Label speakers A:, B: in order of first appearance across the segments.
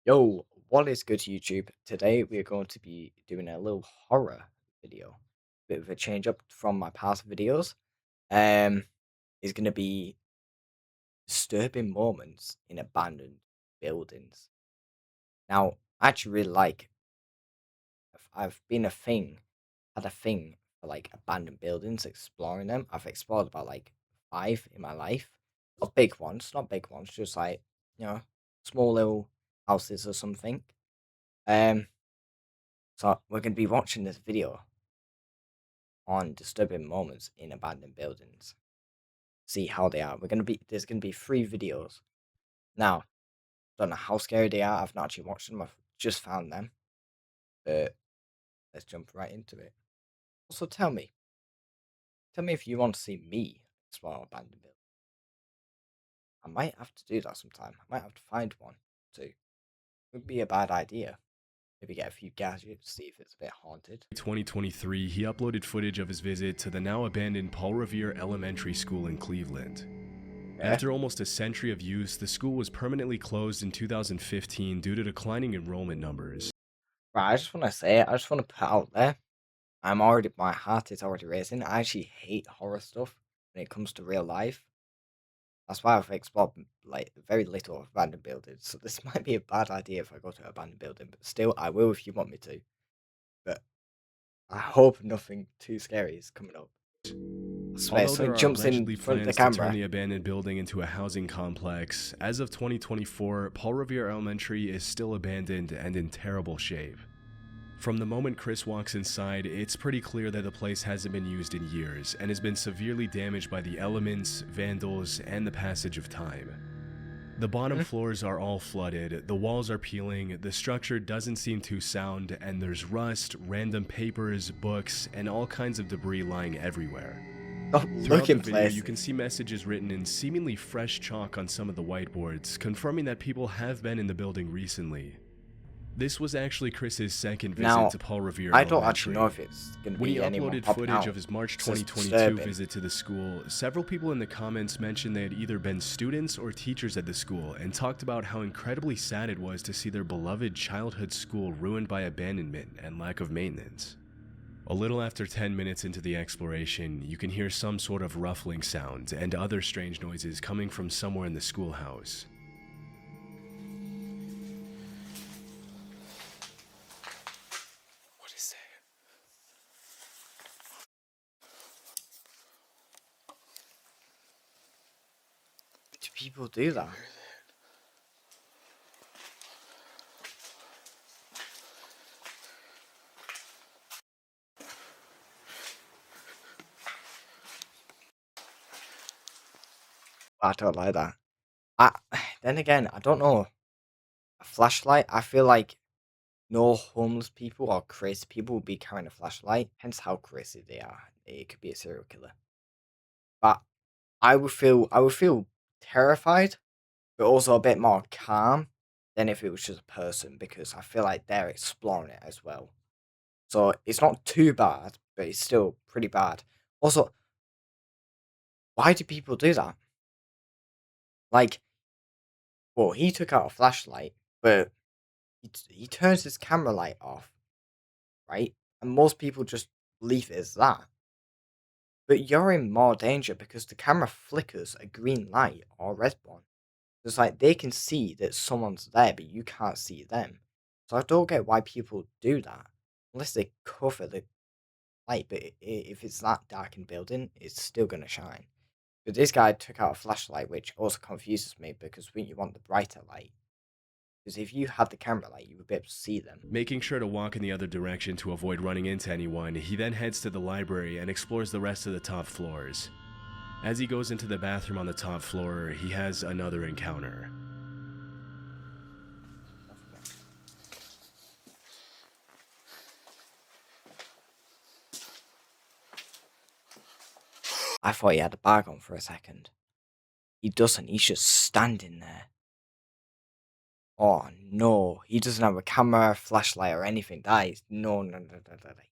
A: Yo, what is good YouTube? Today we are going to be doing a little horror video. Bit of a change up from my past videos. Um, is going to be disturbing moments in abandoned buildings. Now, I actually really like. I've been had a thing for like abandoned buildings, exploring them. I've explored about like five in my life. Not big ones, just like you know, small little houses or something. Um, So we're going to be watching this video on disturbing moments in abandoned buildings. See how they are. There's going to be three videos. Now, don't know how scary they are. I've not actually watched them. I've just found them. But let's jump right into it. Also, tell me if you want to see me explore abandoned buildings. I might have to do that sometime. I might have to find one too. Would be a bad idea. Maybe get a few gadgets, see if it's a bit haunted.
B: 2023, he uploaded footage of his visit to the now abandoned Paul Revere Elementary School in Cleveland.
A: Yeah.
B: After almost a century of use, the school was permanently closed in 2015 due to declining enrollment numbers.
A: Right. I just want to put out there. My heart is already racing. I actually hate horror stuff when it comes to real life. That's why I've explored like very little of abandoned buildings. So this might be a bad idea if I go to an abandoned building, but still, I will if you want me to. But I hope nothing too scary is coming up. I swear,
B: Although there
A: something
B: are
A: jumps in
B: allegedly
A: front of the
B: plans to turn
A: camera.
B: the abandoned building into a housing complex, as of 2024, Paul Revere Elementary is still abandoned and in terrible shape. From the moment Chris walks inside, it's pretty clear that the place hasn't been used in years and has been severely damaged by the elements, vandals, and the passage of time. The bottom
A: Hmm?
B: floors are all flooded, the walls are peeling, the structure doesn't seem too sound, and there's rust, random papers, books, and all kinds of debris lying everywhere.
A: Stop
B: Throughout the
A: looking
B: video, you can
A: places.
B: see messages written in seemingly fresh chalk on some of the whiteboards, confirming that people have been in the building recently. This was actually Chris's second visit
A: Now,
B: to Paul Revere
A: I don't actually know
B: Elementary.
A: if it's going to
B: When he
A: be anyone
B: uploaded
A: popping
B: footage of
A: out.
B: his March
A: It's just
B: 2022
A: disturbing.
B: visit to the school, several people in the comments mentioned they had either been students or teachers at the school and talked about how incredibly sad it was to see their beloved childhood school ruined by abandonment and lack of maintenance. A little after 10 minutes into the exploration, you can hear some sort of ruffling sound and other strange noises coming from somewhere in the schoolhouse.
C: What is that?
A: Do people do that? I don't like that. I then again, I don't know. A flashlight. I feel like no homeless people or crazy people would be carrying a flashlight. Hence how crazy they are. It could be a serial killer. But I would feel terrified, but also a bit more calm than if it was just a person because I feel like they're exploring it as well. So it's not too bad, but it's still pretty bad. Also, why do people do that? Like, well, he took out a flashlight, but he turns his camera light off, right? And most people just leave it as that. But you're in more danger because the camera flickers a green light or a red one. It's like they can see that someone's there, but you can't see them. So I don't get why people do that unless they cover the light. But if it's that dark in building, it's still gonna shine. But this guy took out a flashlight, which also confuses me because when you want the brighter light, because if you had the camera light, you would be able to see them.
B: Making sure to walk in the other direction to avoid running into anyone, he then heads to the library and explores the rest of the top floors. As he goes into the bathroom on the top floor, he has another encounter.
A: I thought he had a bag on for a second. He doesn't. He's just standing there. Oh no, he doesn't have a camera, flashlight, or anything. That is no.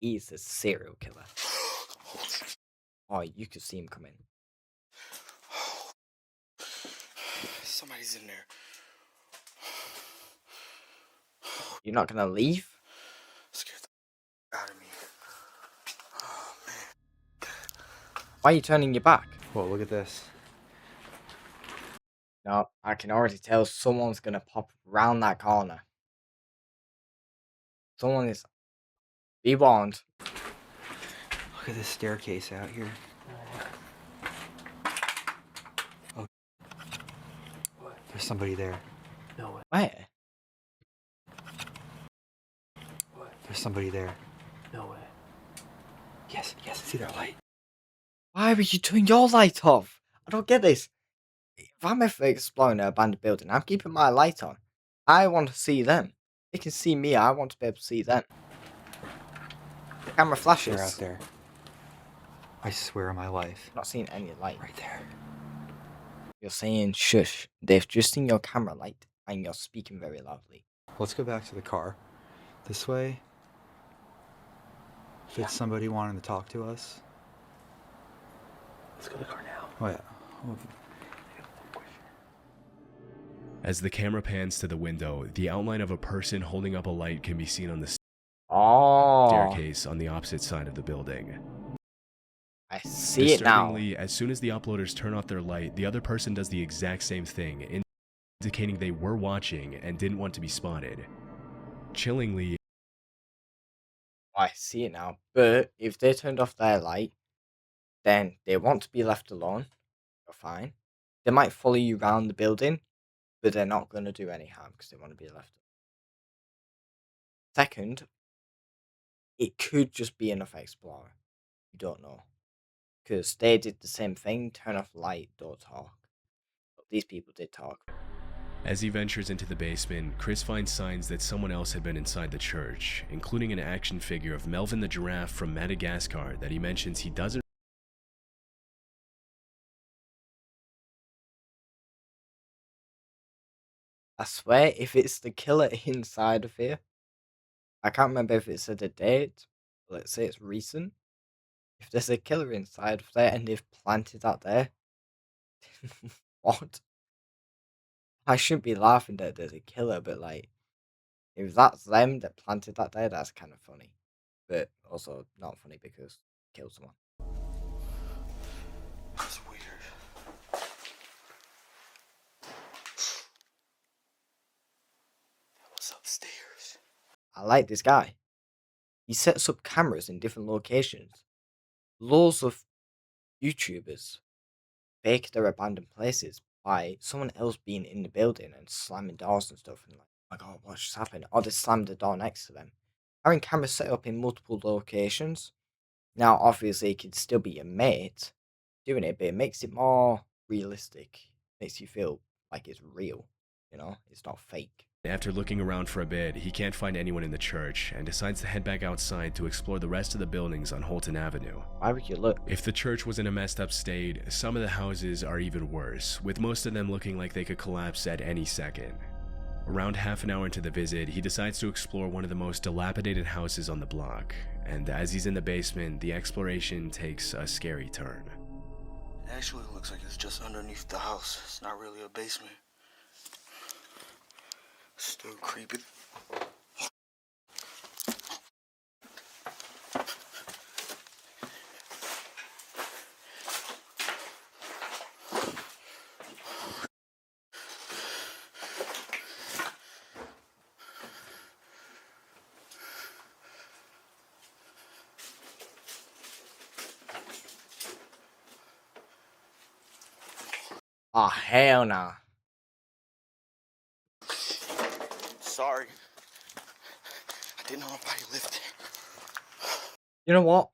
A: He's a serial killer. Oh, you could see him coming.
C: Somebody's in there.
A: You're not gonna leave?
C: Scared the out of me. Oh man.
A: Why are you turning your back?
C: Whoa, look at this.
A: No, I can already tell someone's gonna pop round that corner. Someone is. Be warned.
C: Look at this staircase out here. Oh, there's somebody there.
D: No way.
A: Where?
C: There's somebody there.
D: No way.
C: Yes, see that light?
A: Why would you turn your light off? I don't get this. If I'm ever exploring an abandoned building, I'm keeping my light on. I want to see them. They can see me, I want to be able to see them. Camera flashes.
C: They're out there. I swear on my life.
A: Not seeing any light.
C: Right there.
A: You're saying shush. They've just seen your camera light and you're speaking very loudly.
C: Let's go back to the car. This way. If it's somebody wanting to talk to us.
D: Let's go to the car now.
C: Oh yeah. Oh,
B: As the camera pans to the window, the outline of a person holding up a light can be seen on the
A: Oh,
B: staircase on the opposite side of the building.
A: I see it now.
B: Disturbingly, as soon as the uploaders turn off their light, the other person does the exact same thing, indicating they were watching and didn't want to be spotted. Chillingly,
A: I see it now. But if they turned off their light, then they want to be left alone. You're fine. They might follow you around the building, but they're not going to do any harm because they want to be left. Second, it could just be another explorer. You don't know. Because they did the same thing, turn off light, don't talk. But these people did talk.
B: as he ventures into the basement, Chris finds signs that someone else had been inside the church, including an action figure of Melvin the giraffe from Madagascar that he mentions he doesn't.
A: I swear, if it's the killer inside of here, I can't remember if it said a date. But let's say it's recent. If there's a killer inside of there and they've planted that there, what? I shouldn't be laughing that there's a killer, but like, if that's them that planted that there, that's kind of funny. But also not funny because killed someone.
C: that's weird. What's upstairs?
A: I like this guy. He sets up cameras in different locations. Loads of YouTubers fake their abandoned places by someone else being in the building and slamming doors and stuff and like, oh my god, what's just happened? Or they slammed the door next to them. Having cameras set up in multiple locations. Now, obviously, it could still be your mate doing it, but it makes it more realistic. Makes you feel like it's real. You know, it's not fake.
B: After looking around for a bit, he can't find anyone in the church and decides to head back outside to explore the rest of the buildings on Holton Avenue.
A: Why would you look?
B: If the church was in a messed up state, some of the houses are even worse, with most of them looking like they could collapse at any second. Around half an hour into the visit, he decides to explore one of the most dilapidated houses on the block, and as he's in the basement, the exploration takes a scary turn.
E: It actually looks like it's just underneath the house. It's not really a basement. Still creepy.
A: Oh, hell nah.
E: Sorry. I didn't know nobody lived there.
A: You know what?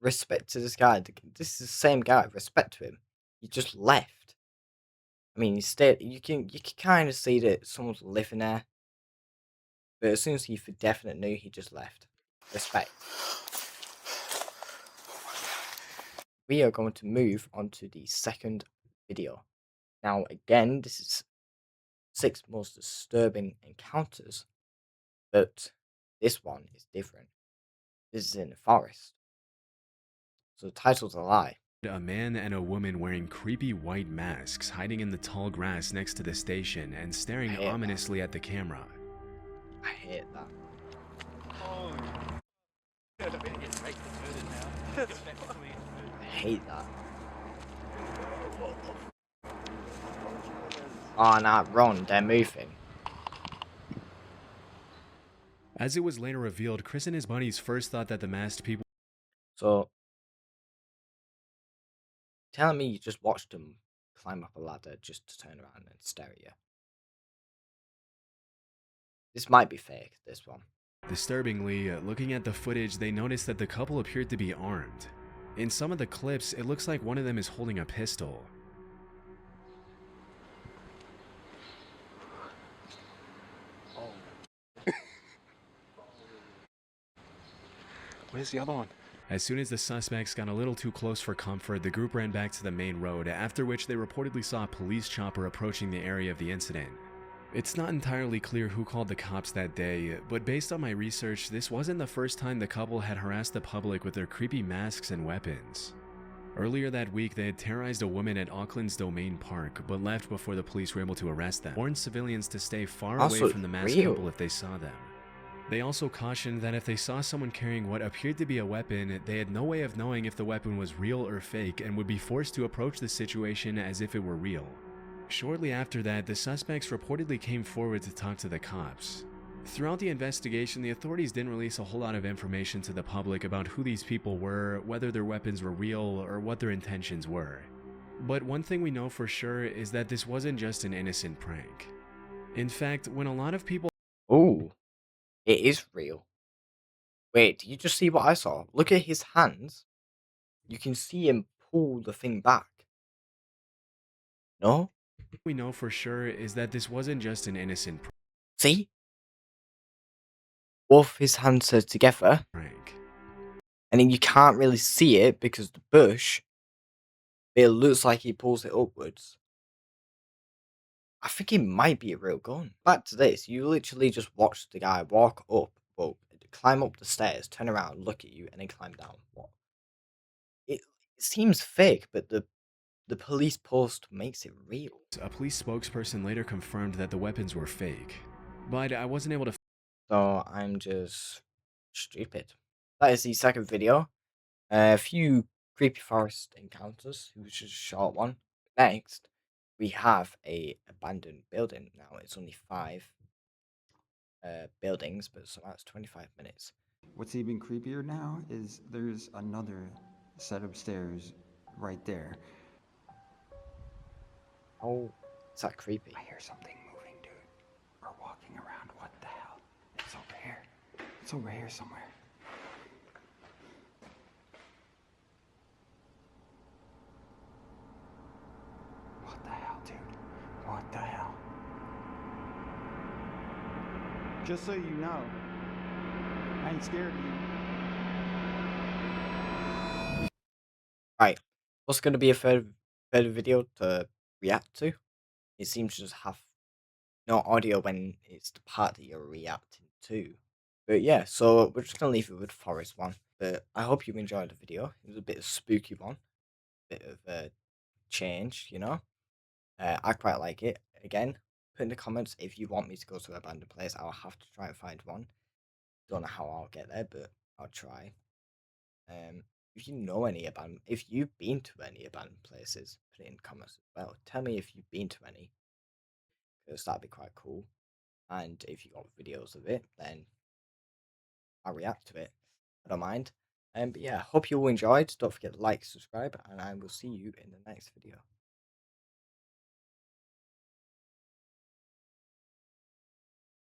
A: Respect to this guy. This is the same guy. Respect to him. He just left. I mean, he stayed. You can kind of see that someone's living there, but as soon as he for definite knew, he just left. Respect. We are going to move on to the second video. Now, again, this is 6 most disturbing encounters, but this one is different. This is in the forest. So the title's a lie.
B: A man and a woman wearing creepy white masks hiding in the tall grass next to the station and staring
A: I hate that.
B: ominously at the camera.
A: I hate that.
C: Oh, good. I'm gonna get right converted now. Get back to me.
A: I hate that. Oh, nah, Ron, they're moving.
B: As it was later revealed, Chris and his buddies first thought that the masked people
A: So, telling me you just watched them climb up a ladder just to turn around and stare at you. This might be fake, this one.
B: disturbingly, looking at the footage, they noticed that the couple appeared to be armed. In some of the clips, it looks like one of them is holding a pistol.
C: Where's the other one?
B: As soon as the suspects got a little too close for comfort, the group ran back to the main road, after which they reportedly saw a police chopper approaching the area of the incident. It's not entirely clear who called the cops that day, but based on my research, this wasn't the first time the couple had harassed the public with their creepy masks and weapons. Earlier that week, they had terrorized a woman at Auckland's Domain Park, but left before the police were able to arrest them, warned civilians to stay far away
A: Also,
B: from the masked
A: real.
B: couple if they saw them. They also cautioned that if they saw someone carrying what appeared to be a weapon, they had no way of knowing if the weapon was real or fake and would be forced to approach the situation as if it were real. Shortly after that, the suspects reportedly came forward to talk to the cops. Throughout the investigation, the authorities didn't release a whole lot of information to the public about who these people were, whether their weapons were real, or what their intentions were. But one thing we know for sure is that this wasn't just an innocent prank. In fact, when a lot of people
A: Ooh, it is real. Wait, did you just see what I saw? Look at his hands. You can see him pull the thing back. No?
B: we know for sure is that this wasn't just an innocent
A: See? Both his hands are together,
B: prank.
A: and then you can't really see it because the bush, it looks like he pulls it upwards. I think it might be a real gun. Back to this, you literally just watched the guy walk up, well, climb up the stairs, turn around, look at you, and then climb down. What? It seems fake, but the police post makes it real.
B: A police spokesperson later confirmed that the weapons were fake, but I wasn't able to
A: So I'm just stupid. That is the second video. A few creepy forest encounters. It was just a short one. Next, we have a abandoned building. Now it's only 5 buildings, but so that's 25 minutes.
D: What's even creepier now is there's another set of stairs right there.
A: Oh, is that creepy?
D: I hear something moving, dude. Or walking around. What the hell? It's over here. It's over here somewhere. What the hell, dude? What the hell? Just so you know, I ain't scared of you.
A: Right. What's going to be a third video to react to? It seems to just have no audio when it's the part that you're reacting to. But yeah, so we're just going to leave it with Forest one. But I hope you enjoyed the video. It was a bit of a spooky one. Bit of a change, you know? I quite like it. Again, put in the comments if you want me to go to an abandoned place. I'll have to try and find one. Don't know how I'll get there, but I'll try. If you know any abandoned, if you've been to any abandoned places, put it in comments as well. Tell me if you've been to any, because that'd be quite cool. And if you got videos of it, then I'll react to it. I don't mind. But yeah, hope you all enjoyed. Don't forget to like, subscribe, and I will see you in the next video.